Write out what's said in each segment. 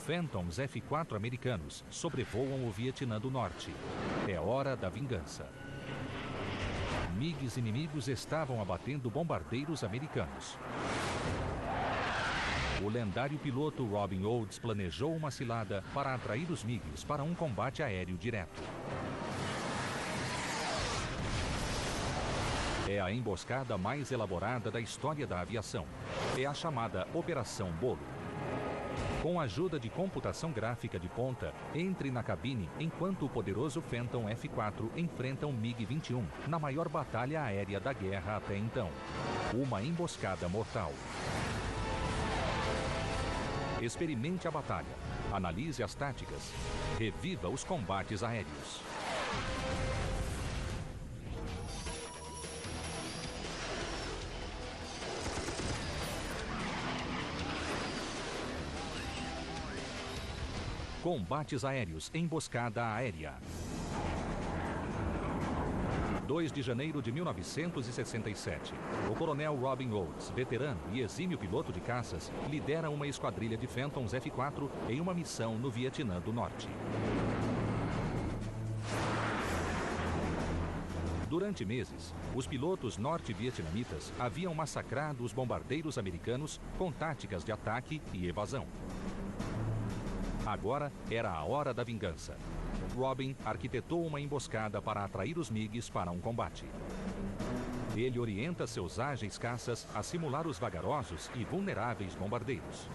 Phantoms F-4 americanos sobrevoam o Vietnã do Norte. É hora da vingança. MiGs inimigos estavam abatendo bombardeiros americanos. O lendário piloto Robin Olds planejou uma cilada para atrair os MiGs para um combate aéreo direto. É a emboscada mais elaborada da história da aviação. É a chamada Operação Bolo. Com a ajuda de computação gráfica de ponta, entre na cabine enquanto o poderoso Phantom F-4 enfrenta um MiG-21 na maior batalha aérea da guerra até então. Uma emboscada mortal. Experimente a batalha, analise as táticas, reviva os combates aéreos. Combates aéreos, emboscada aérea. 2 de janeiro de 1967. O coronel Robin Olds, veterano e exímio piloto de caças, lidera uma esquadrilha de Phantoms F-4 em uma missão no Vietnã do Norte. Durante meses, os pilotos norte-vietnamitas haviam massacrado os bombardeiros americanos com táticas de ataque e evasão. Agora era a hora da vingança. Robin arquitetou uma emboscada para atrair os MiGs para um combate. Ele orienta seus ágeis caças a simular os vagarosos e vulneráveis bombardeiros.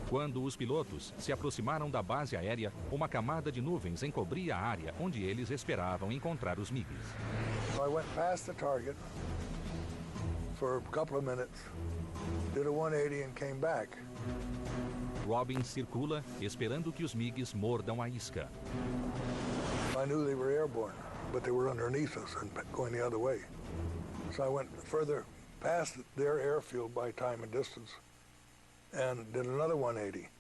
Quando os pilotos se aproximaram da base aérea, uma camada de nuvens encobria a área onde eles esperavam encontrar os MiGs. I went past the target for a couple of minutes, did a 180 and came back. Robin circula, esperando que os MiGs mordam a isca. I knew they were airborne, but they were underneath us and going the other way. So I went further past their airfield by time and distance and did another 180.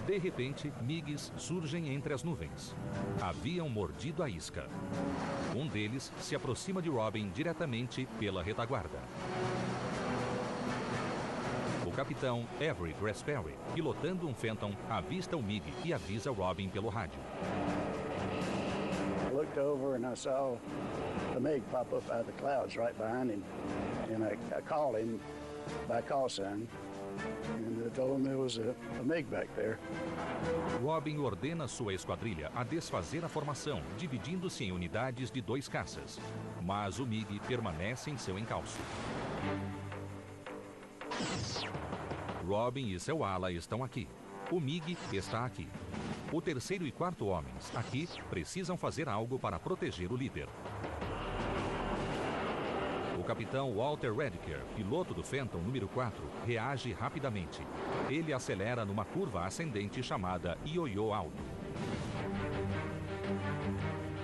De repente, MiGs surgem entre as nuvens. Haviam mordido a isca. Um deles se aproxima de Robin diretamente pela retaguarda. O capitão Everett Raspberry, pilotando um Phantom, avista o MiG e avisa Robin pelo rádio. I looked over and I saw a MiG pop up out of the clouds right behind him, and I called him by call sign, and I told him there was a MiG back there. Robin ordena sua esquadrilha a desfazer a formação, dividindo-se em unidades de 2 caças. Mas o MiG permanece em seu encalço. Robin e seu ala estão aqui. O MiG está aqui. O terceiro e quarto homens, aqui, precisam fazer algo para proteger o líder. O capitão Walter Rediker, piloto do Phantom número 4, reage rapidamente. Ele acelera numa curva ascendente chamada ioiô alto.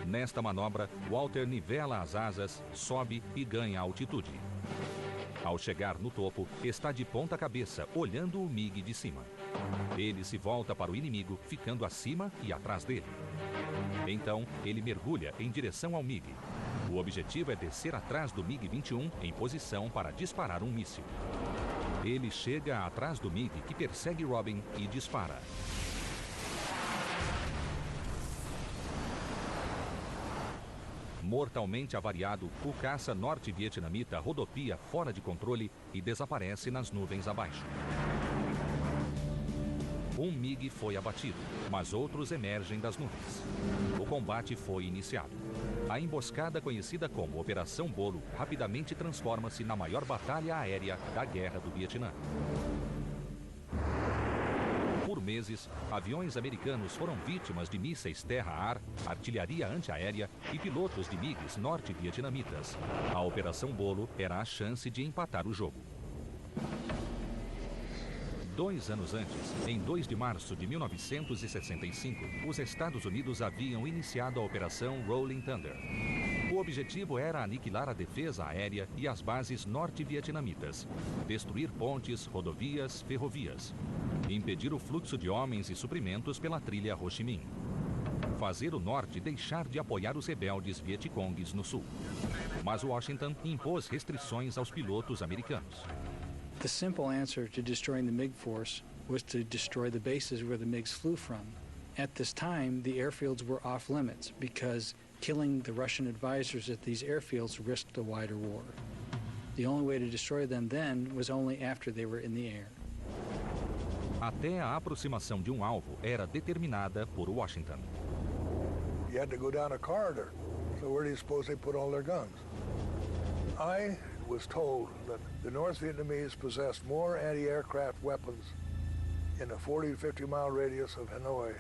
Nesta manobra, Walter nivela as asas, sobe e ganha altitude. Ao chegar no topo, está de ponta cabeça, olhando o MiG de cima. Ele se volta para o inimigo, ficando acima e atrás dele. Então, ele mergulha em direção ao MiG. O objetivo é descer atrás do MiG-21 em posição para disparar um míssil. Ele chega atrás do MiG, que persegue Robin, e dispara. Mortalmente avariado, o caça norte-vietnamita rodopia fora de controle e desaparece nas nuvens abaixo. Um MiG foi abatido, mas outros emergem das nuvens. O combate foi iniciado. A emboscada conhecida como Operação Bolo rapidamente transforma-se na maior batalha aérea da Guerra do Vietnã. Por meses, aviões americanos foram vítimas de mísseis terra-ar, artilharia antiaérea e pilotos de MiGs norte-vietnamitas. A Operação Bolo era a chance de empatar o jogo. 2 anos antes, em 2 de março de 1965, os Estados Unidos haviam iniciado a Operação Rolling Thunder. O objetivo era aniquilar a defesa aérea e as bases norte-vietnamitas, destruir pontes, rodovias, ferrovias, impedir o fluxo de homens e suprimentos pela trilha Ho Chi Minh. fazer o norte deixar de apoiar os rebeldes vietcongues no sul. Mas Washington impôs restrições aos pilotos americanos. The simple answer to destroying the MiG force was to destroy the bases where the MiGs flew from. At this time, the airfields were off limits because killing the Russian advisors at these airfields risked a wider war. The only way to destroy them then was only after they were in the air. Até a aproximação de um alvo era determinada por Washington. You had to go down a corridor. So where do you suppose they put all their guns? I was told that the North Vietnamese possessed more anti-aircraft weapons in a 40 to 50 mile radius of Hanoi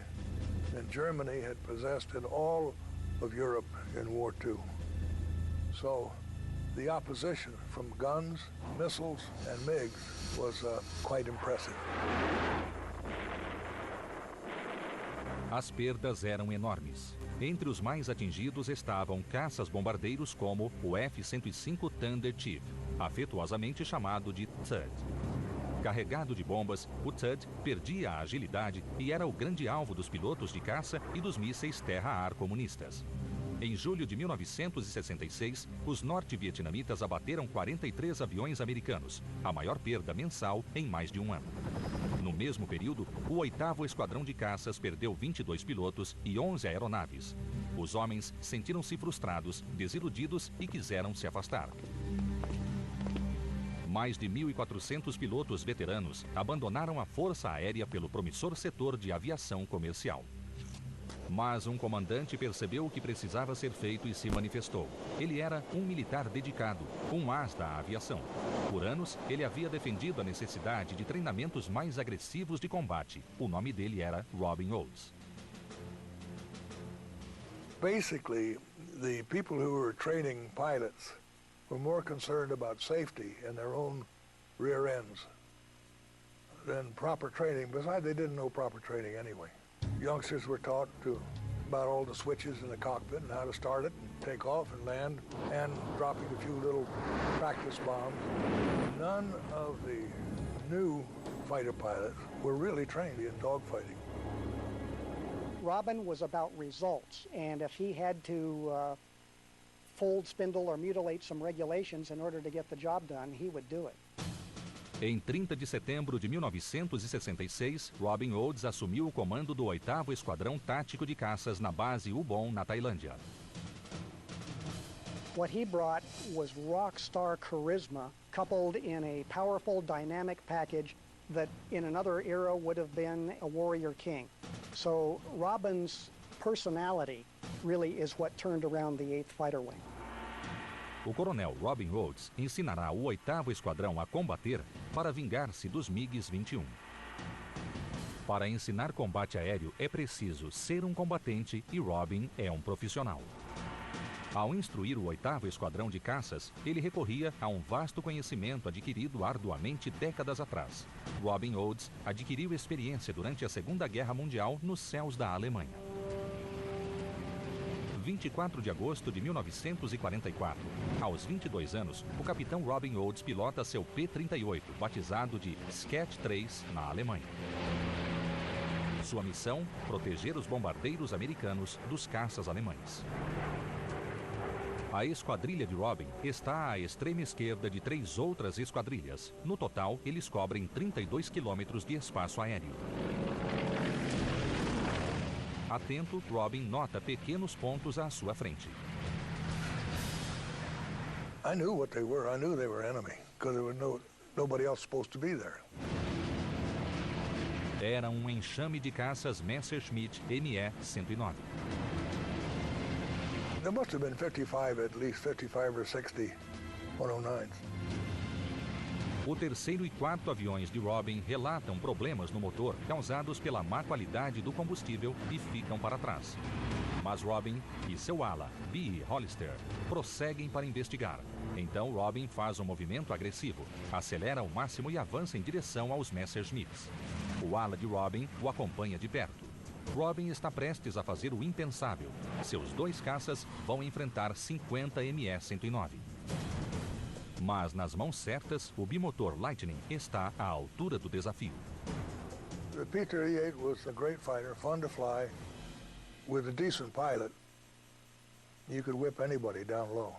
than Germany had possessed in all of Europe in War II. So the opposition from guns, missiles, and MiGs was quite impressive. As perdas eram enormes. Entre os mais atingidos estavam caças-bombardeiros como o F-105 Thunder Chief, afetuosamente chamado de THUD. Carregado de bombas, o THUD perdia a agilidade e era o grande alvo dos pilotos de caça e dos mísseis terra-ar comunistas. Em julho de 1966, os norte-vietnamitas abateram 43 aviões americanos, a maior perda mensal em mais de um ano. No mesmo período, o 8º Esquadrão de Caças perdeu 22 pilotos e 11 aeronaves. Os homens sentiram-se frustrados, desiludidos e quiseram se afastar. Mais de 1.400 pilotos veteranos abandonaram a Força Aérea pelo promissor setor de aviação comercial. Mas um comandante percebeu o que precisava ser feito e se manifestou. Ele era um militar dedicado, um as da aviação. Por anos, ele havia defendido a necessidade de treinamentos mais agressivos de combate. O nome dele era Robin Olds. Basically, the people who were training pilots were more concerned about safety and their own rear ends than proper training. Besides, they didn't know proper training anyway. Youngsters were taught about all the switches in the cockpit and how to start it and take off and land and dropping a few little practice bombs. None of the new fighter pilots were really trained in dogfighting. Robin was about results, and if he had to fold, spindle, or mutilate some regulations in order to get the job done, he would do it. Em 30 de setembro de 1966, Robin Olds assumiu o comando do 8º Esquadrão Tático de Caças na base Ubon, na Tailândia. What he brought was rock star charisma coupled in a powerful dynamic package that in another era would have been a warrior king. So Robin's personality really is what turned around the 8th Fighter Wing. O coronel Robin Olds ensinará o 8º Esquadrão a combater para vingar-se dos MiG-21. Para ensinar combate aéreo é preciso ser um combatente e Robin é um profissional. Ao instruir o 8º Esquadrão de Caças, ele recorria a um vasto conhecimento adquirido arduamente décadas atrás. Robin Olds adquiriu experiência durante a Segunda Guerra Mundial nos céus da Alemanha. 24 de agosto de 1944. Aos 22 anos, o capitão Robin Olds pilota seu P-38, batizado de Sketch 3, na Alemanha. Sua missão, proteger os bombardeiros americanos dos caças alemães. A esquadrilha de Robin está à extrema esquerda de 3 outras esquadrilhas. No total, eles cobrem 32 quilômetros de espaço aéreo. Atento, Robin nota pequenos pontos à sua frente. I knew what they were. I knew they were enemy because there was nobody else supposed to be there. Era um enxame de caças Messerschmitt Me-109. There must have been 55, at least 55 or 60 109s. O 3º e 4º aviões de Robin relatam problemas no motor causados pela má qualidade do combustível e ficam para trás. Mas Robin e seu ala, B. Hollister, prosseguem para investigar. Então Robin faz um movimento agressivo, acelera ao máximo e avança em direção aos Messerschmitts. O ala de Robin o acompanha de perto. Robin está prestes a fazer o impensável. Seus 2 caças vão enfrentar 50 Me-109. Mas nas mãos certas, o bimotor Lightning está à altura do desafio. The P-38 was a great fighter, fun to fly, with a decent pilot, you could whip anybody down low.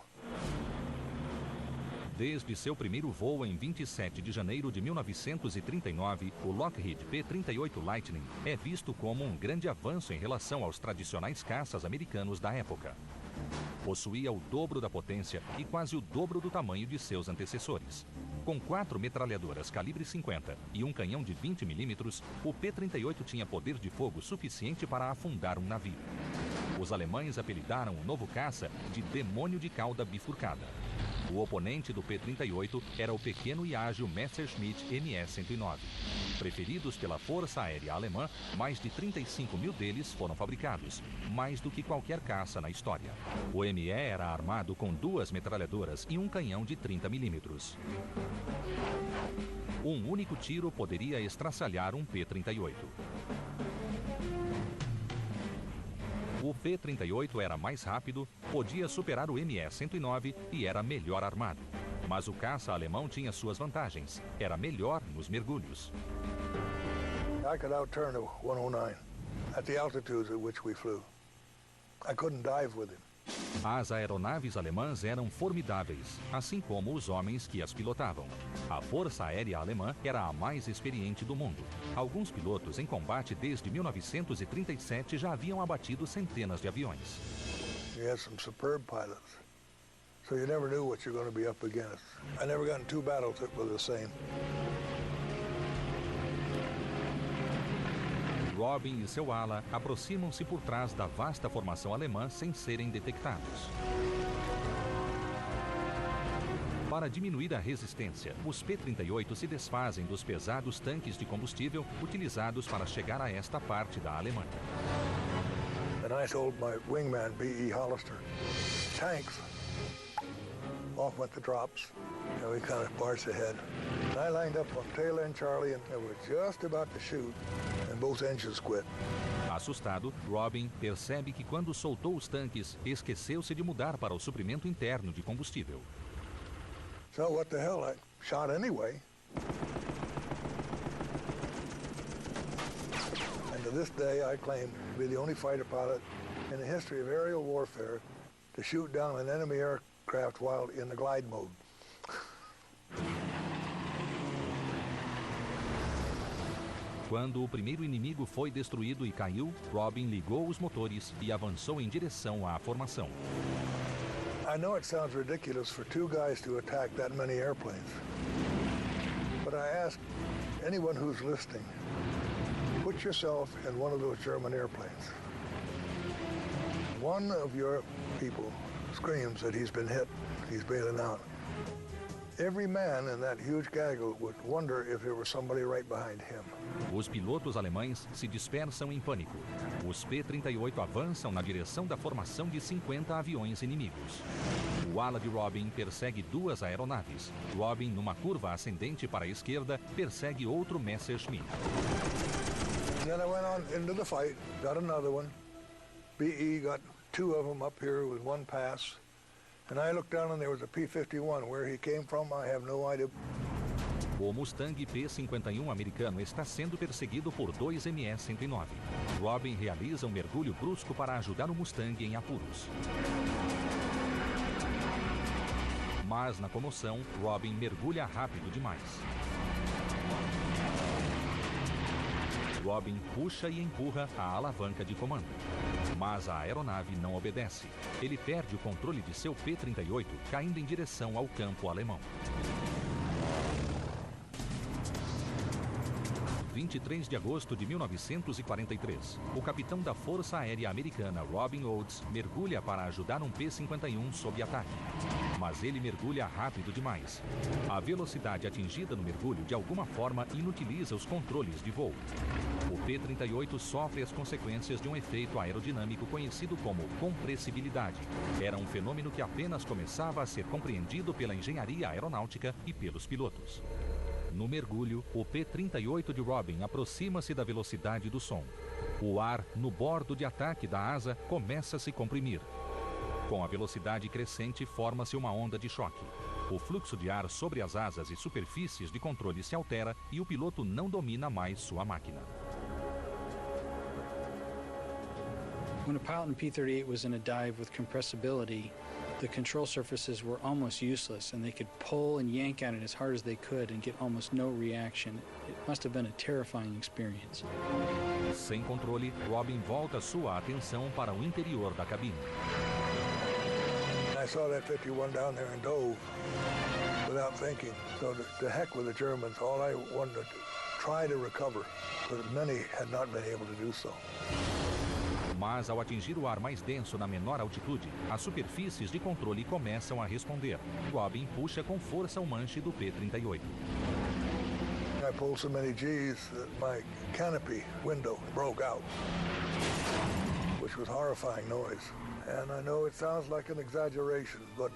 Desde seu primeiro voo em 27 de janeiro de 1939, o Lockheed P-38 Lightning é visto como um grande avanço em relação aos tradicionais caças americanos da época. Possuía o dobro da potência e quase o dobro do tamanho de seus antecessores. Com 4 metralhadoras calibre 50 e um canhão de 20 milímetros, o P-38 tinha poder de fogo suficiente para afundar um navio. Os alemães apelidaram o novo caça de Demônio de Cauda Bifurcada. O oponente do P-38 era o pequeno e ágil Messerschmitt Me-109. Preferidos pela Força Aérea Alemã, mais de 35 mil deles foram fabricados, mais do que qualquer caça na história. O Me era armado com 2 metralhadoras e um canhão de 30 milímetros. Um único tiro poderia estraçalhar um P-38. O P-38 era mais rápido, podia superar o Me-109 e era melhor armado. Mas o caça alemão tinha suas vantagens. Era melhor nos mergulhos. I could outturn a 109 at the altitudes at which we flew. I couldn't dive with him. As aeronaves alemãs eram formidáveis, assim como os homens que as pilotavam. A Força Aérea Alemã era a mais experiente do mundo. Alguns pilotos em combate desde 1937 já haviam abatido centenas de aviões. You had some superb pilots, so you never knew what you're going to be up against. I never got in 2 battles that were the same. Robin e seu ala aproximam-se por trás da vasta formação alemã sem serem detectados. Para diminuir a resistência, os P-38 se desfazem dos pesados tanques de combustível utilizados para chegar a esta parte da Alemanha. And I told my wingman, B.E. Hollister, tanks. Off went the drops, and we kind of barged ahead. And I lined up on tail end Charlie, and they were just about to shoot, and both engines quit. Assustado, Robin percebe que quando soltou os tanques, esqueceu-se de mudar para o suprimento interno de combustível. So what the hell, I shot anyway. And to this day, I claim to be the only fighter pilot in the history of aerial warfare to shoot down an enemy aircraft while in the glide mode. Quando o primeiro inimigo foi destruído e caiu, Robin ligou os motores e avançou em direção à formação. I know it sounds ridiculous for 2 guys to attack that many airplanes, but I ask anyone who's listening, put yourself in one of those German airplanes. One of your people screams that he's been hit, he's bailing out. Every man in that huge gaggle would wonder if there was somebody right behind him. Os pilotos alemães se dispersam em pânico. Os P-38 avançam na direção da formação de 50 aviões inimigos. O ala de Robin persegue 2 aeronaves. Robin, numa curva ascendente para a esquerda, persegue outro Messerschmitt. And then I went on into the fight, got another one. B.E. got 2 of them up here with 1 pass. And I looked down and there was a P-51. Where he came from, I have no idea. O Mustang P-51 americano está sendo perseguido por 2 Me-109. Robin realiza um mergulho brusco para ajudar o Mustang em apuros. Mas na comoção, Robin mergulha rápido demais. Robin puxa e empurra a alavanca de comando. Mas a aeronave não obedece. Ele perde o controle de seu P-38, caindo em direção ao campo alemão. 23 de agosto de 1943, o capitão da Força Aérea Americana, Robin Oates, mergulha para ajudar um P-51 sob ataque. Mas ele mergulha rápido demais. A velocidade atingida no mergulho, de alguma forma, inutiliza os controles de voo. O P-38 sofre as consequências de um efeito aerodinâmico conhecido como compressibilidade. Era um fenômeno que apenas começava a ser compreendido pela engenharia aeronáutica e pelos pilotos. No mergulho, o P-38 de Robin aproxima-se da velocidade do som. O ar no bordo de ataque da asa começa a se comprimir. Com a velocidade crescente, forma-se uma onda de choque. O fluxo de ar sobre as asas e superfícies de controle se altera e o piloto não domina mais sua máquina. When a pilot in P-38 was in a dive with compressibility, the control surfaces were almost useless, and they could pull and yank at it as hard as they could and get almost no reaction. It must have been a terrifying experience. Sem controle, Robin volta sua atenção para o interior da cabine. I saw that 51 down there and dove without thinking. So to heck with the Germans, all I wanted to try to recover, but many had not been able to do so. Mas ao atingir o ar mais denso na menor altitude, as superfícies de controle começam a responder. Robin puxa com força o manche do P-38. I pulled so many G's that my canopy window broke out, which was horrifying noise. And I know it sounds like an exaggeration, but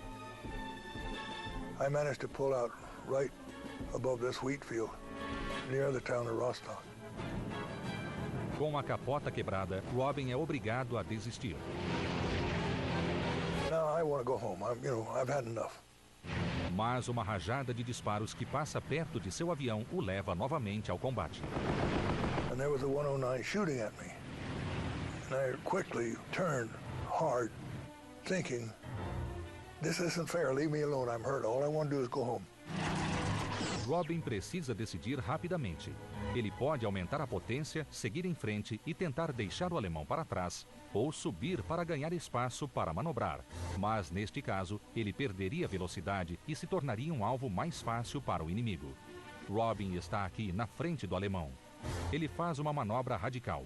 I managed to pull out right above this wheat field near the town of Rostock. Com a capota quebrada, Robin é obrigado a desistir. Now I want to go home. I've had enough. Mas uma rajada de disparos que passa perto de seu avião o leva novamente ao combate. And there was a 109 shooting at me. And I quickly turned hard, thinking, this isn't fair. Leave me alone. I'm hurt. All I want to do is go home. Robin precisa decidir rapidamente. Ele pode aumentar a potência, seguir em frente e tentar deixar o alemão para trás, ou subir para ganhar espaço para manobrar. Mas, neste caso, ele perderia velocidade e se tornaria um alvo mais fácil para o inimigo. Robin está aqui na frente do alemão. Ele faz uma manobra radical.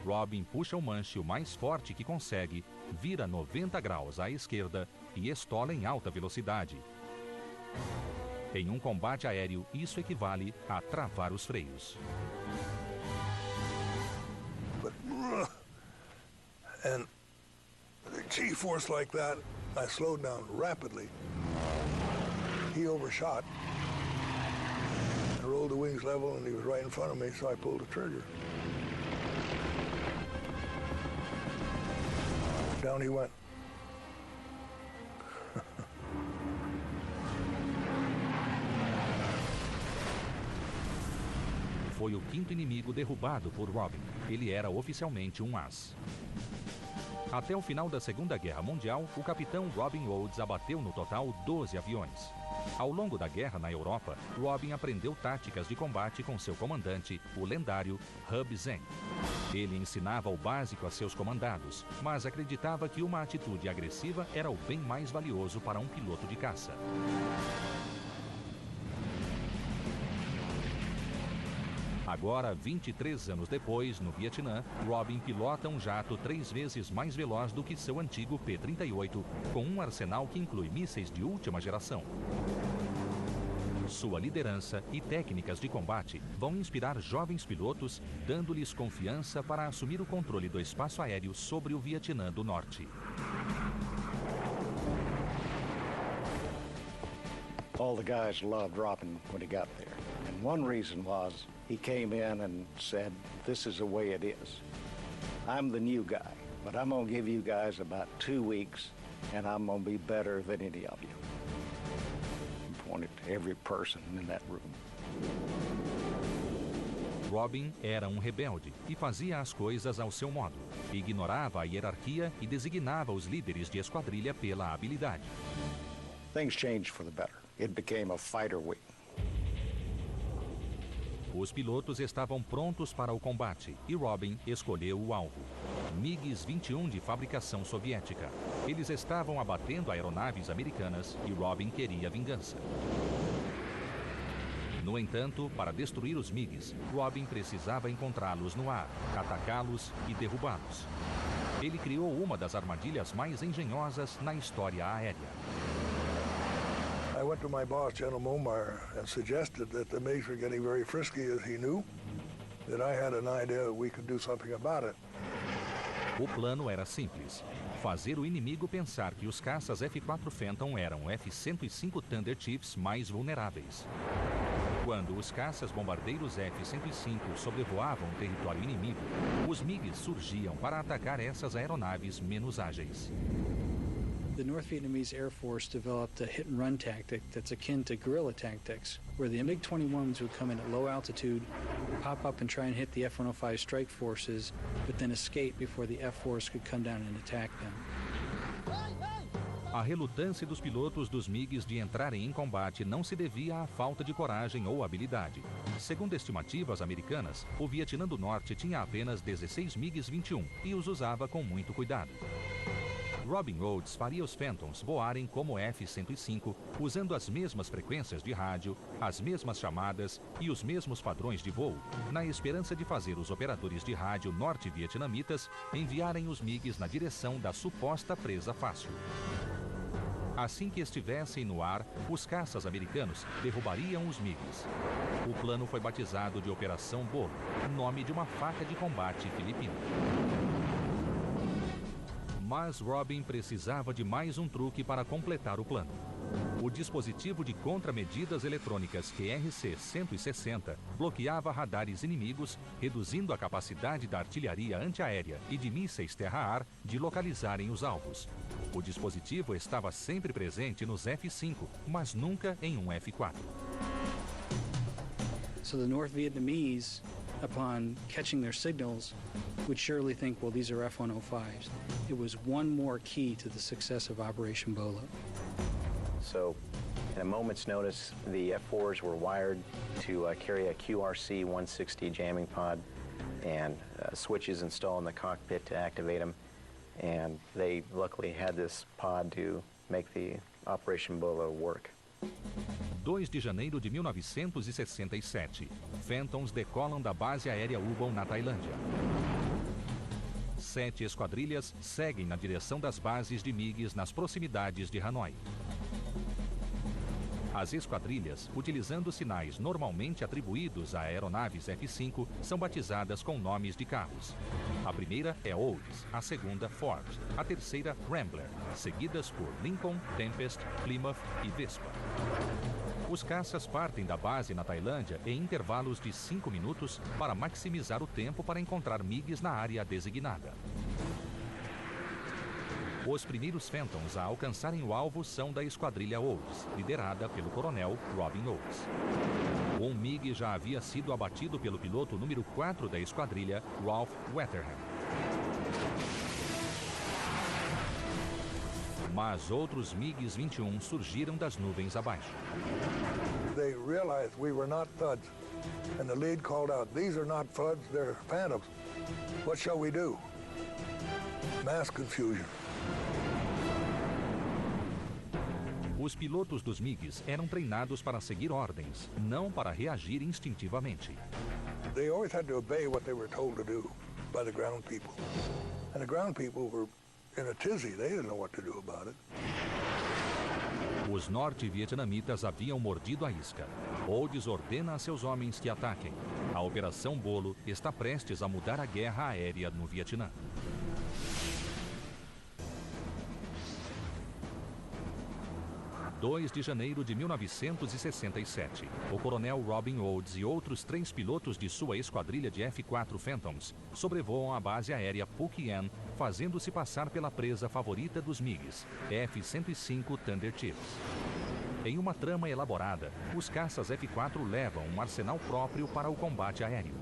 Robin puxa o manche o mais forte que consegue, vira 90 graus à esquerda e estola em alta velocidade. Em um combate aéreo, isso equivale a travar os freios. And the G-force like that, I slowed down rapidly. He overshot and rolled the wings level, and he was right in front of me, so I pulled the trigger. Down he went. Foi o quinto inimigo derrubado por Robin. Ele era oficialmente um as. Até o final da Segunda Guerra Mundial, o capitão Robin Rhodes abateu no total 12 aviões. Ao longo da guerra na Europa, Robin aprendeu táticas de combate com seu comandante, o lendário Hub Zen. Ele ensinava o básico a seus comandados, mas acreditava que uma atitude agressiva era o bem mais valioso para um piloto de caça. Agora, 23 anos depois, no Vietnã, Robin pilota um jato 3 vezes mais veloz do que seu antigo P-38, com um arsenal que inclui mísseis de última geração. Sua liderança e técnicas de combate vão inspirar jovens pilotos, dando-lhes confiança para assumir o controle do espaço aéreo sobre o Vietnã do Norte. All the guys loved Robin when he got there. And one reason was he came in and said, this is the way it is. I'm the new guy, but I'm going to give you guys about 2 weeks, and I'm going to be better than any of you. He pointed to every person in that room. Robin era um rebelde e fazia as coisas ao seu modo. Ignorava a hierarquia e designava os líderes de esquadrilha pela habilidade. Things changed for the better. It became a fighter wing. Os pilotos estavam prontos para o combate e Robin escolheu o alvo. MiG-21 de fabricação soviética. Eles estavam abatendo aeronaves americanas e Robin queria vingança. No entanto, para destruir os MiGs, Robin precisava encontrá-los no ar, atacá-los e derrubá-los. Ele criou uma das armadilhas mais engenhosas na história aérea. I went to my boss, General Momar, and suggested that the MiGs were getting very frisky, as he knew, that I had an idea that we could do something about it. O plano era simples: fazer o inimigo pensar que os caças F-4 Phantom eram F-105 Thunder Chiefs mais vulneráveis. Quando os caças bombardeiros F-105 sobrevoavam o território inimigo, os MiGs surgiam para atacar essas aeronaves menos ágeis. The North Vietnamese Air Force developed a hit-and-run tactic that's akin to guerrilla tactics, where the MiG-21s would come in at low altitude, pop up and try and hit the F-105 strike forces, but then escape before the F-Force could come down and attack them. A relutância dos pilotos dos MiGs de entrarem em combate não se devia à falta de coragem ou habilidade. Segundo estimativas americanas, o Vietnã do Norte tinha apenas 16 MiGs-21 e os usava com muito cuidado. Robin Rhodes faria os Phantoms voarem como F-105, usando as mesmas frequências de rádio, as mesmas chamadas e os mesmos padrões de voo, na esperança de fazer os operadores de rádio norte-vietnamitas enviarem os MiGs na direção da suposta presa fácil. Assim que estivessem no ar, os caças americanos derrubariam os MiGs. O plano foi batizado de Operação Bolo, nome de uma faca de combate filipina. Mas Robin precisava de mais um truque para completar o plano. O dispositivo de contramedidas eletrônicas QRC-160 bloqueava radares inimigos, reduzindo a capacidade da artilharia antiaérea e de mísseis terra-ar de localizarem os alvos. O dispositivo estava sempre presente nos F-5, mas nunca em um F-4. So the North Vietnamese, upon catching their signals, would surely think, well, these are F-105s. It was one more key to the success of Operation Bolo. So, in a moment's notice, the F-4s were wired to carry a QRC-160 jamming pod and switches installed in the cockpit to activate them. And they luckily had this pod to make the Operation Bolo work. 2 de janeiro de 1967. Phantoms decolam da base aérea Ubon na Tailândia. 7 esquadrilhas seguem na direção das bases de MiGs nas proximidades de Hanoi. As esquadrilhas, utilizando sinais normalmente atribuídos a aeronaves F-5, são batizadas com nomes de carros. A primeira é Olds, a segunda Ford, a terceira Rambler, seguidas por Lincoln, Tempest, Plymouth e Vespa. Os caças partem da base na Tailândia em intervalos de 5 minutos para maximizar o tempo para encontrar MiGs na área designada. Os primeiros Phantoms a alcançarem o alvo são da esquadrilha Olds, liderada pelo coronel Robin Olds. Um MiG já havia sido abatido pelo piloto número 4 da esquadrilha, Ralph Wetherham. Mas outros MiGs-21 surgiram das nuvens abaixo. They realized we were not thuds, and the lead called out, "These are not thuds, they're Phantoms. What shall we do?" Mass confusion. Os pilotos dos MiGs eram treinados para seguir ordens, não para reagir instintivamente. They always had to obey what they were told to do by the ground people. And the ground people were in a tizzy. They didn't know what to do about it. Os norte-vietnamitas haviam mordido a isca. Olds ordena a seus homens que ataquem. A Operação Bolo está prestes a mudar a guerra aérea no Vietnã. (2 de janeiro de 1967. O coronel Robin Olds e outros 3 pilotos de sua esquadrilha de F-4 Phantoms sobrevoam a base aérea Phu Quyen, fazendo-se passar pela presa favorita dos MiGs, F-105 Thunder Chiefs. Em uma trama elaborada, os caças F-4 levam um arsenal próprio para o combate aéreo.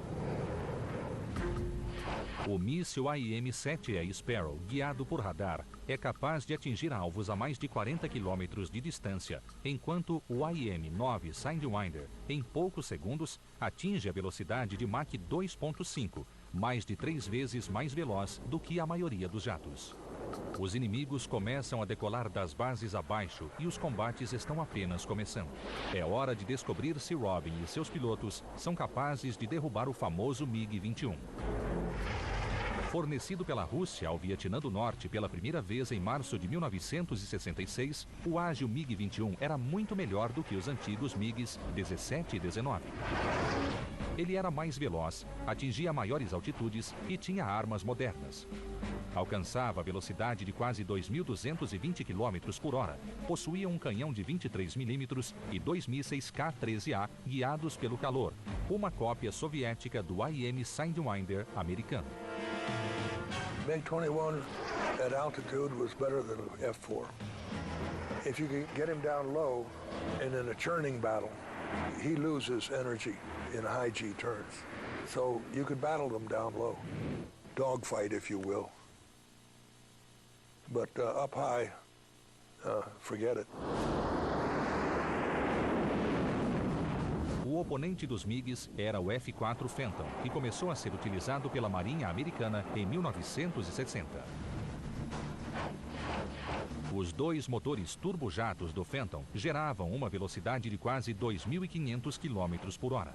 O míssil AIM-7E Sparrow, guiado por radar, é capaz de atingir alvos a mais de 40 km de distância, enquanto o AIM-9 Sidewinder, em poucos segundos, atinge a velocidade de Mach 2.5, mais de 3 vezes mais veloz do que a maioria dos jatos. Os inimigos começam a decolar das bases abaixo e os combates estão apenas começando. É hora de descobrir se Robin e seus pilotos são capazes de derrubar o famoso MiG-21. Fornecido pela Rússia ao Vietnã do Norte pela primeira vez em março de 1966, o ágil MiG-21 era muito melhor do que os antigos MiGs 17 e 19. Ele era mais veloz, atingia maiores altitudes e tinha armas modernas. Alcançava a velocidade de quase 2.220 km por hora, possuía um canhão de 23 mm e 2 mísseis K-13A guiados pelo calor, uma cópia soviética do AIM Sidewinder americano. MiG-21 at altitude was better than an F-4. If you can get him down low and in a churning battle, he loses energy in high G turns. So you could battle them down low. Dogfight, if you will. But up high, forget it. O oponente dos MiGs era o F-4 Phantom, que começou a ser utilizado pela Marinha Americana em 1960. Os dois motores turbojatos do Phantom geravam uma velocidade de quase 2.500 km por hora.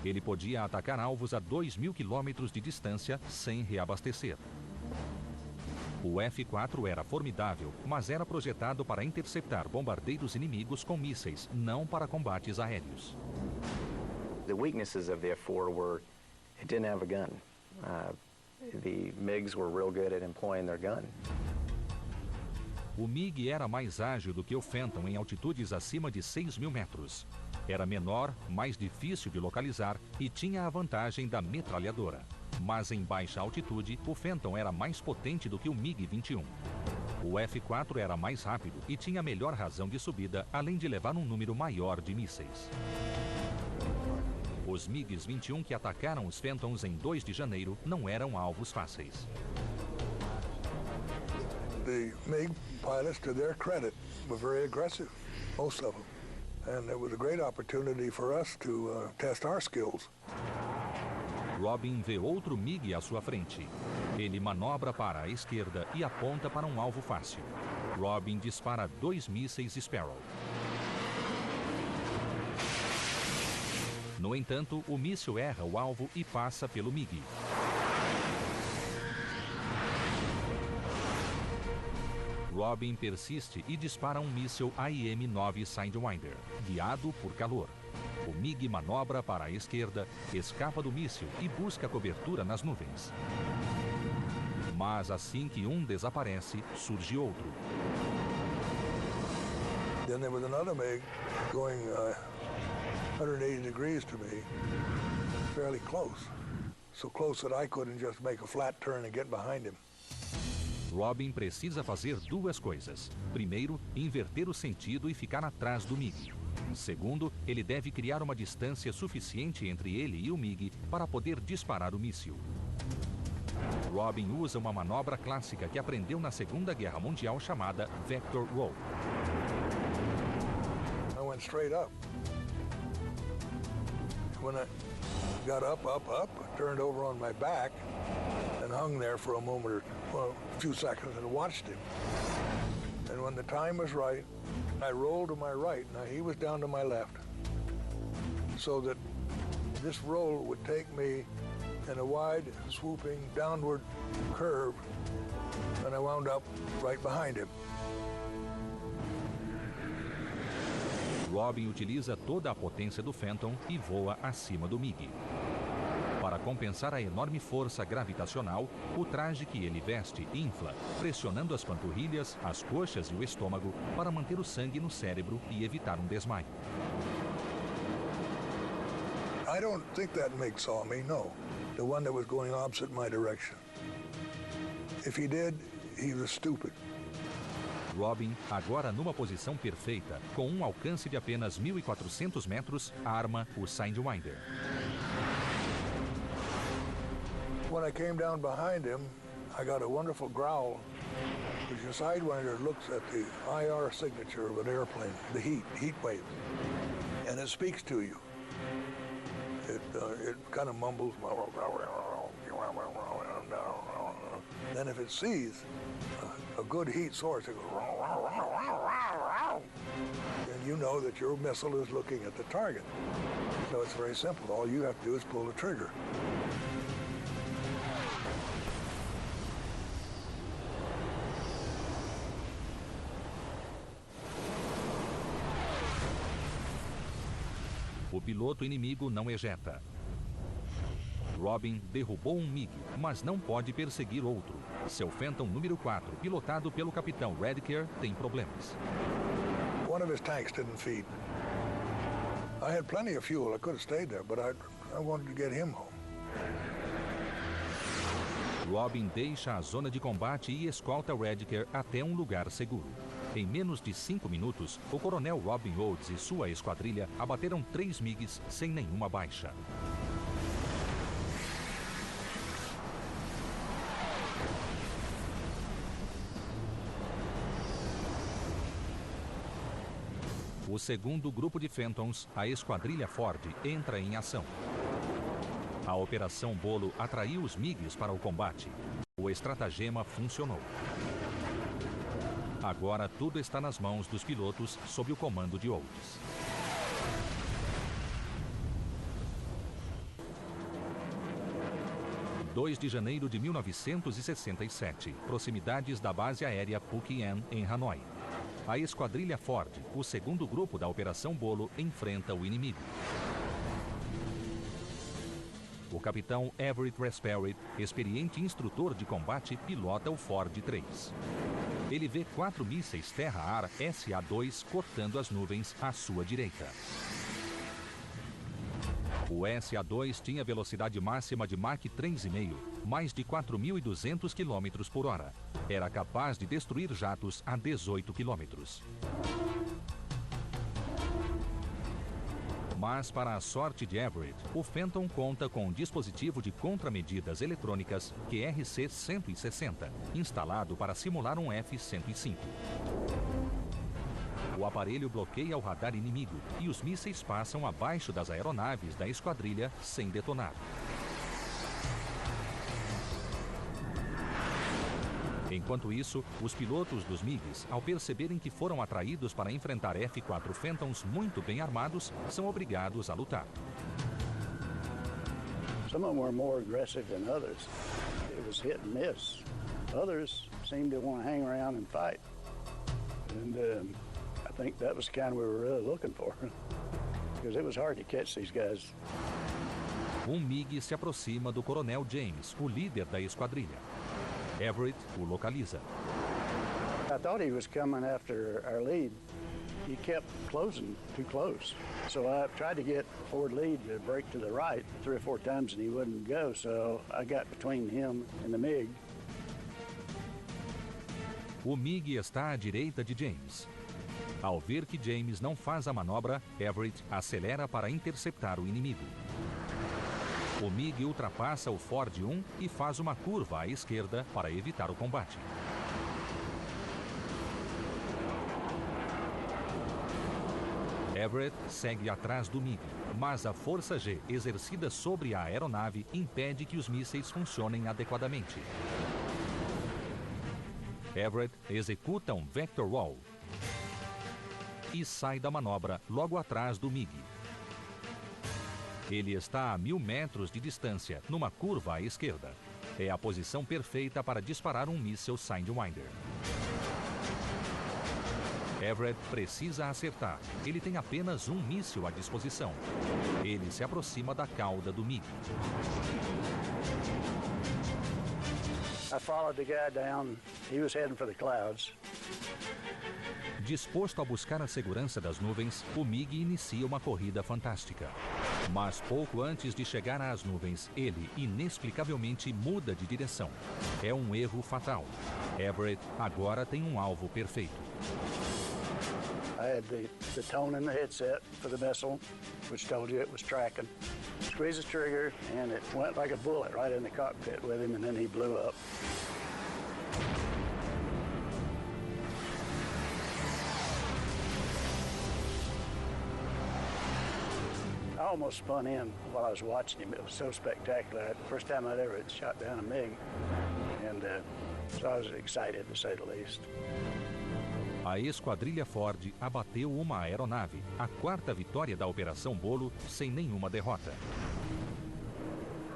Ele podia atacar alvos a 2.000 km de distância sem reabastecer. O F-4 era formidável, mas era projetado para interceptar bombardeiros inimigos com mísseis, não para combates aéreos. The weaknesses of the F-4 were it didn't have a gun. The MiGs were real good at employing their gun. O MiG era mais ágil do que o Phantom em altitudes acima de 6.000 metros. Era menor, mais difícil de localizar e tinha a vantagem da metralhadora. Mas em baixa altitude, o Phantom era mais potente do que o MiG-21. O F-4 era mais rápido e tinha melhor razão de subida, além de levar um número maior de mísseis. Os MiGs-21 que atacaram os Phantoms em 2 de janeiro não eram alvos fáceis. The MiG pilots, to their credit, were very aggressive, most of them. And it was a great opportunity for us to test our skills. Robin vê outro MiG à sua frente. Ele manobra para a esquerda e aponta para um alvo fácil. Robin dispara 2 mísseis Sparrow. No entanto, o míssil erra o alvo e passa pelo MiG. Robin persiste e dispara um míssil AIM-9 Sidewinder, guiado por calor. O MiG manobra para a esquerda, escapa do míssil e busca cobertura nas nuvens. Mas assim que um desaparece, surge outro. Then there was another MiG going 180 degrees to me, fairly close. So close that I couldn't just make a flat turn and get behind him. Robin precisa fazer duas coisas. Primeiro, inverter o sentido e ficar atrás do MiG. Segundo, ele deve criar uma distância suficiente entre ele e o MiG para poder disparar o míssil. Robin usa uma manobra clássica que aprendeu na Segunda Guerra Mundial chamada Vector Roll. I went straight up. When I got up, I turned over on my back and hung there for a moment or a few seconds and watched him. And when the time was right, I rolled to my right. Now he was down to my left. So that this roll would take me in a wide, swooping, downward curve, and I wound up right behind him. Robin utiliza toda a potência do Phantom e voa acima do MiG. Para compensar a enorme força gravitacional, o traje que ele veste infla, pressionando as panturrilhas, as coxas e o estômago para manter o sangue no cérebro e evitar um desmaio. I don't think that MiG saw me, no. The one that was going opposite my direction. If he did, he was stupid. Robin, agora numa posição perfeita, com um alcance de apenas 1.400 metros, arma o Sidewinder. When I came down behind him, I got a wonderful growl, because your Sidewinder looks at the IR signature of an airplane, the heat wave, and it speaks to you. It kind of mumbles. Then if it sees a good heat source, it goes, and you know that your missile is looking at the target. So it's very simple. All you have to do is pull the trigger. O piloto inimigo não ejeta. Robin derrubou um MiG, mas não pode perseguir outro. Seu Phantom número 4, pilotado pelo capitão Redker, tem problemas. One of his tanks didn't feed. I had plenty of fuel. I could have stayed there, but I wanted to get him home. Robin deixa a zona de combate e escolta Rediker até um lugar seguro. Em menos de 5 minutos, o coronel Robin Oates e sua esquadrilha abateram 3 MiGs sem nenhuma baixa. O segundo grupo de Phantoms, a esquadrilha Ford, entra em ação. A Operação Bolo atraiu os MiGs para o combate. O estratagema funcionou. Agora tudo está nas mãos dos pilotos sob o comando de Oates. – 2 de janeiro de 1967, proximidades da base aérea Phuc-Yên, em Hanoi. A esquadrilha Ford, o segundo grupo da Operação Bolo, enfrenta o inimigo. O capitão Everett Raspail, experiente instrutor de combate, pilota o Ford 3. Ele vê 4 mísseis terra-ar SA-2 cortando as nuvens à sua direita. O SA-2 tinha velocidade máxima de Mach 3,5, mais de 4.200 km por hora. Era capaz de destruir jatos a 18 km. Mas, para a sorte de Everett, o Phantom conta com um dispositivo de contramedidas eletrônicas QRC-160, instalado para simular um F-105. O aparelho bloqueia o radar inimigo e os mísseis passam abaixo das aeronaves da esquadrilha sem detonar. Enquanto isso, os pilotos dos MiGs, ao perceberem que foram atraídos para enfrentar F-4 Phantoms muito bem armados, são obrigados a lutar. Some of them were more aggressive than others. It was hit and miss. Others seemed to want to hang around and fight. And I think that was the kind we were really looking for, because it was hard to catch these guys. Um MiG se aproxima do coronel James, o líder da esquadrilha. Everett o localiza. I thought he was coming after our lead. He kept closing too close. So I tried to get forward lead to break to the right 3 or 4 times and he wouldn't go. So I got between him and the MiG. O MiG está à direita de James. Ao ver que James não faz a manobra, Everett acelera para interceptar o inimigo. O MiG ultrapassa o Ford 1 e faz uma curva à esquerda para evitar o combate. Everett segue atrás do MiG, mas a força G exercida sobre a aeronave impede que os mísseis funcionem adequadamente. Everett executa um Vector Wall e sai da manobra logo atrás do MiG. Ele está a 1000 metros de distância, numa curva à esquerda. É a posição perfeita para disparar um míssil Sidewinder. Everett precisa acertar. Ele tem apenas um míssil à disposição. Ele se aproxima da cauda do MiG. I followed the guy down. He was heading for the clouds. Disposto a buscar a segurança das nuvens, o MiG inicia uma corrida fantástica. Mas pouco antes de chegar às nuvens, ele inexplicavelmente muda de direção. É um erro fatal. Everett agora tem um alvo perfeito. I had the tone in the headset for the missile, which told you it was tracking. Squeezed the trigger, and it went like a bullet right in the cockpit with him, and then he blew up. I almost spun in while I was watching him. It was so spectacular. The first time I'd ever shot down a MiG, and so I was excited, to say the least. A esquadrilha Ford abateu uma aeronave, a 4ª vitória da Operação Bolo, sem nenhuma derrota.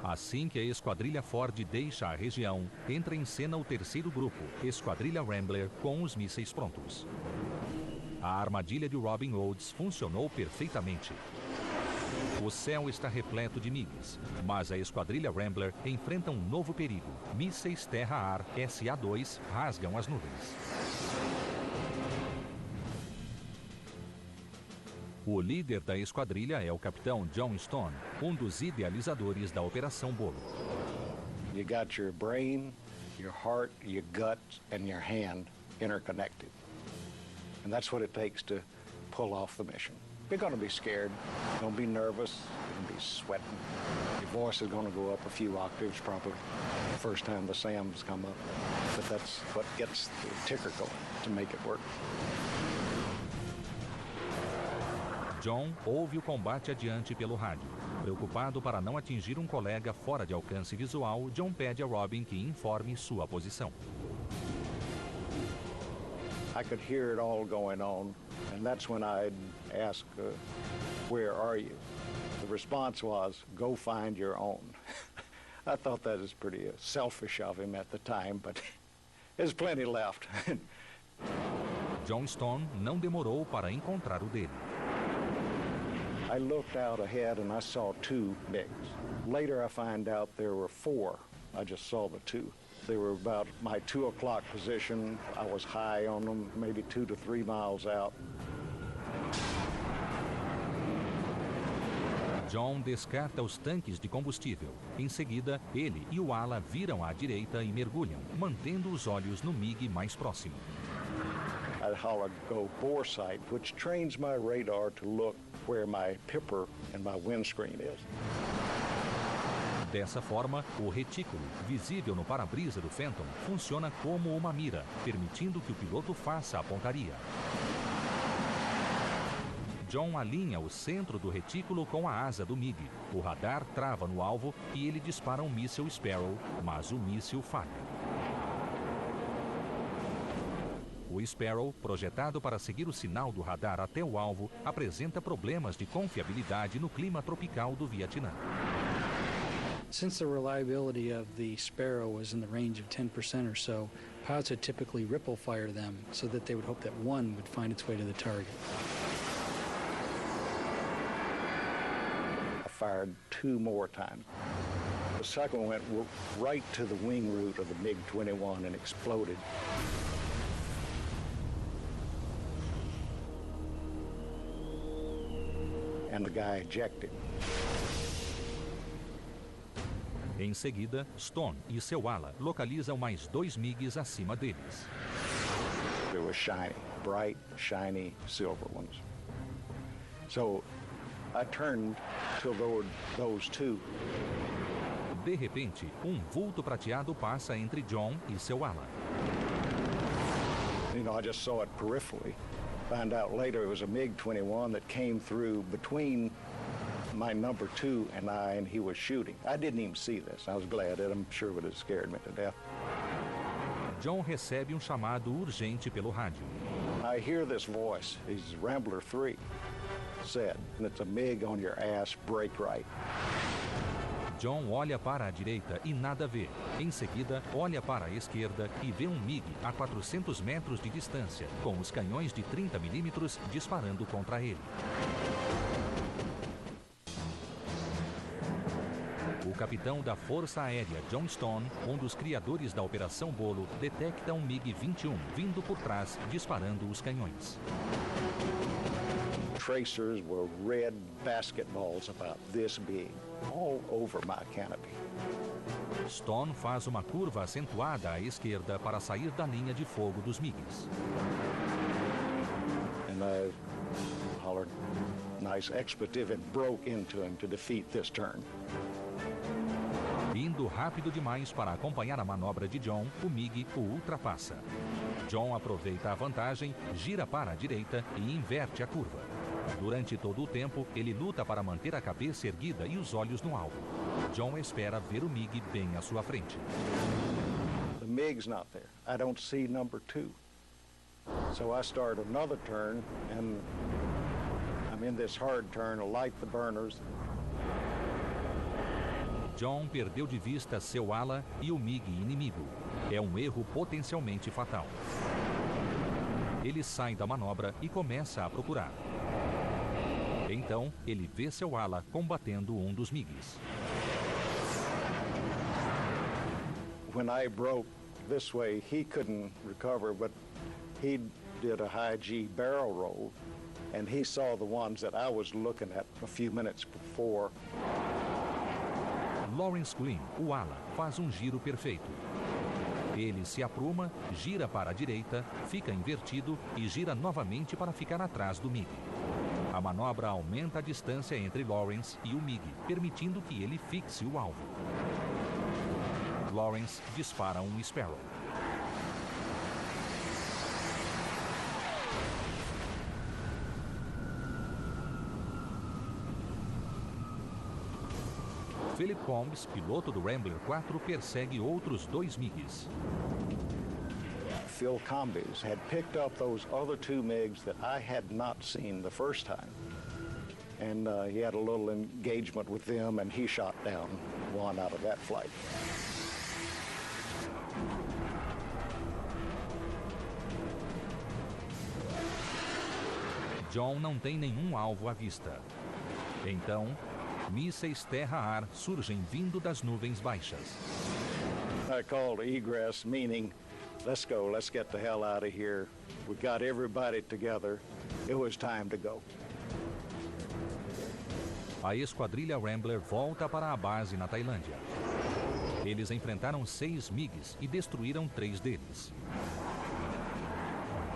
Assim que a esquadrilha Ford deixa a região, entra em cena o 3º grupo, Esquadrilha Rambler, com os mísseis prontos. A armadilha de Robin Oates funcionou perfeitamente. O céu está repleto de MiGs, mas a esquadrilha Rambler enfrenta um novo perigo. Mísseis terra-ar SA-2 rasgam as nuvens. O líder da esquadrilha é o capitão John Stone, um dos idealizadores da Operação Bolo. You got your brain, your heart, your gut, and your hand interconnected. And that's what it takes to pull off the mission. You're going to be scared. Don't be nervous. You're going to be sweating. Your voice is going to go up a few octaves probably the first time the SAMs come up. But that's what gets the ticker going to make it work. John ouve o combate adiante pelo rádio. Preocupado para não atingir um colega fora de alcance visual, John pede a Robin que informe sua posição. I could hear it all going on, and that's when I'd ask, where are you? The response was, go find your own. I thought that was pretty selfish of him at the time, but there's plenty left. John Stone não demorou para encontrar o dele. I looked out ahead and I saw 2 MiGs. Later I find out there were 4. I just saw the 2. They were about my 2 o'clock position. I was high on them, maybe 2 to 3 miles out. John descarta os tanques de combustível. Em seguida, ele e o ala viram à direita e mergulham, mantendo os olhos no MiG mais próximo. I hollered, go bore sight, which trains my radar to look where my pipper and my windscreen is. Dessa forma, o retículo, visível no para-brisa do Phantom, funciona como uma mira, permitindo que o piloto faça a pontaria. John alinha o centro do retículo com a asa do MiG. O radar trava no alvo e ele dispara um míssil Sparrow, mas o míssil falha. O Sparrow, projetado para seguir o sinal do radar até o alvo, apresenta problemas de confiabilidade no clima tropical do Vietnã. Since the reliability of the Sparrow was in the range of 10% or so, pilots would typically ripple fire them so that they would hope that one would find its way to the target. I fired 2 more times. The second one went right to the wing root of the MiG-21 and exploded. And the guy ejected. Em seguida, Stone e seu ala localizam mais 2 MiGs acima deles. They were shiny, bright, shiny silver ones. So I turned to those 2. De repente, um vulto prateado passa entre John e seu ala. You know, I just saw it peripherally. Found out later it was a MiG-21 that came through between my number 2 and I, and he was shooting. I didn't even see this. I was glad that I'm sure it would have scared me to death. John recebe um chamado urgente pelo rádio. I hear this voice. He's Rambler 3 said, and it's a MiG on your ass, brake right. John olha para a direita e nada vê. Em seguida, olha para a esquerda e vê um MiG a 400 metros de distância, com os canhões de 30 milímetros disparando contra ele. O capitão da Força Aérea, John Stone, um dos criadores da Operação Bolo, detecta um MiG-21 vindo por trás, disparando os canhões. Tracers were red basketballs about this big, all over my canopy. Stone faz uma curva acentuada à esquerda para sair da linha de fogo dos MiGs. And I hollered, nice expletive, and broke into him to defeat this turn. Indo rápido demais para acompanhar a manobra de John, o MiG o ultrapassa. John aproveita a vantagem, gira para a direita e inverte a curva. Durante todo o tempo, ele luta para manter a cabeça erguida e os olhos no alvo. John espera ver o MiG bem à sua frente. The MiG's not there. I don't see number 2. So I start another turn, and I'm in this hard turn, I light the burners. John perdeu de vista seu ala e o MiG inimigo. É um erro potencialmente fatal. Ele sai da manobra e começa a procurar. Então, ele vê seu ala combatendo um dos MiGs. When I broke this way, he couldn't recover, but he did a high G barrel roll, and he saw the ones that I was looking at a few minutes before. Lawrence Green, o ala, faz um giro perfeito. Ele se apruma, gira para a direita, fica invertido e gira novamente para ficar atrás do MiG. A manobra aumenta a distância entre Lawrence e o MiG, permitindo que ele fixe o alvo. Lawrence dispara um Sparrow. Philip Combs, piloto do Rambler 4, persegue outros 2 MiGs. Phil Combs had picked up those other 2 MiGs that I had not seen the first time. And he had a little engagement with them, and he shot down one out of that flight. John não tem nenhum alvo à vista. Então, mísseis terra-ar surgem vindo das nuvens baixas. I called egress, meaning, let's go, let's get the hell out of here. We got everybody together. It was time to go. A esquadrilha Rambler volta para a base na Tailândia. Eles enfrentaram 6 MiGs e destruíram 3 deles.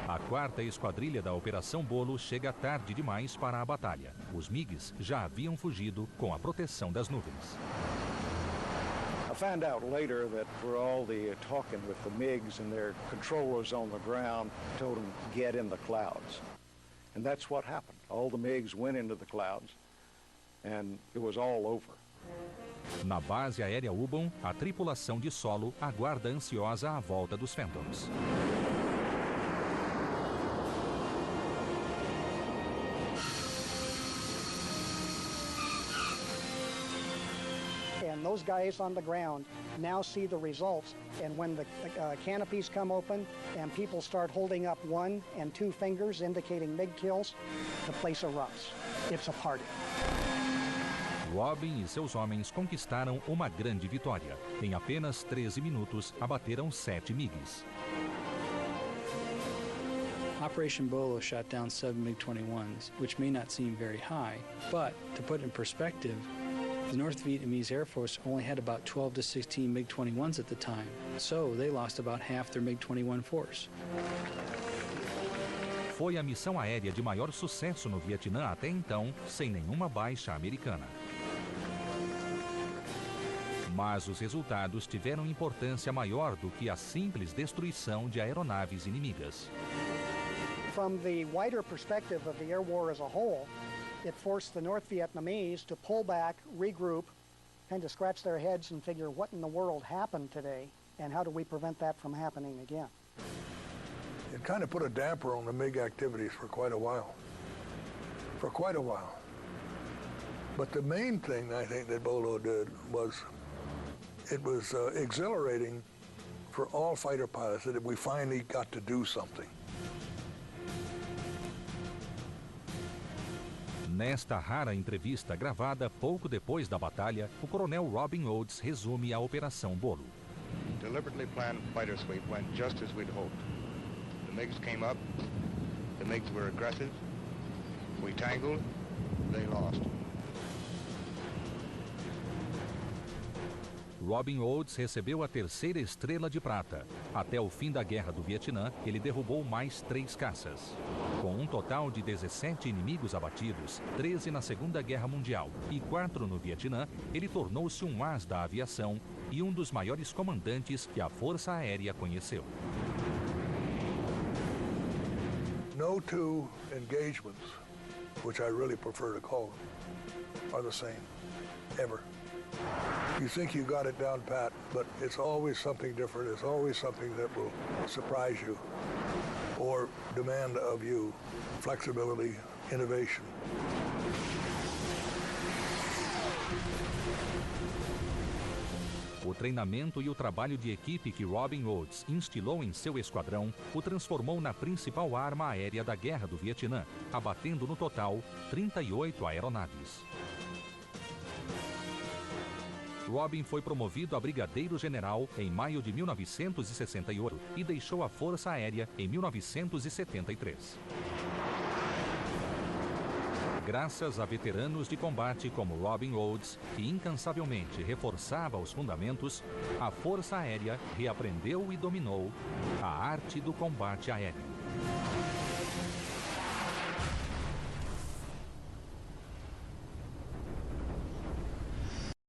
A 4ª esquadrilha da Operação Bolo chega tarde demais para a batalha. Os MiGs já haviam fugido com a proteção das nuvens. I found out later that we're all talking with the MiGs and their controllers on the ground told them get in the clouds. And that's what happened. All the MiGs went into the clouds and it was all over. Na base aérea Ubon, a tripulação de solo aguarda ansiosa a volta dos Phantoms. And those guys on the ground now see the results. And when the canopies come open and people start holding up 1 and 2 fingers indicating MiG kills, the place erupts. It's a party. Robin e seus homens conquistaram uma grande vitória. Em apenas 13 minutos, abateram 7 MiGs. Operation Bolo shot down 7 MiG-21s, which may not seem very high, but to put it in perspective, the North Vietnamese Air Force only had about 12 to 16 MiG-21s at the time, so they lost about half their MiG-21 force. Foi a missão aérea de maior sucesso no Vietnã até então, sem nenhuma baixa americana. Mas os resultados tiveram importância maior do que a simples destruição de aeronaves inimigas. From the wider perspective of the air war as a whole, it forced the North Vietnamese to pull back, regroup, kind of scratch their heads and figure what in the world happened today and how do we prevent that from happening again. It kind of put a damper on the MiG activities for quite a while. But the main thing I think that Bolo did was it was exhilarating for all fighter pilots that we finally got to do something. Nesta rara entrevista gravada pouco depois da batalha, o coronel Robin Oates resume a Operação Bolo. Deliberately planned fighter sweep went just as we'd hoped. The MiGs came up, the MiGs were aggressive, we tangled, they lost. Robin Oates recebeu a 3ª estrela de prata. Até o fim da Guerra do Vietnã, ele derrubou mais 3 caças. Com um total de 17 inimigos abatidos, 13 na Segunda Guerra Mundial e 4 no Vietnã, ele tornou-se um as da aviação e um dos maiores comandantes que a Força Aérea conheceu. No 2 engagements, which I really prefer to call them, are the same, ever. You think you got it down pat, but it's always something different. It's always something that will surprise you or demand of you flexibility, innovation. O treinamento e o trabalho de equipe que Robin Oates instilou em seu esquadrão o transformou na principal arma aérea da Guerra do Vietnã, abatendo no total 38 aeronaves. Robin foi promovido a brigadeiro-general em maio de 1968 e deixou a Força Aérea em 1973. Graças a veteranos de combate como Robin Rhodes, que incansavelmente reforçava os fundamentos, a Força Aérea reaprendeu e dominou a arte do combate aéreo.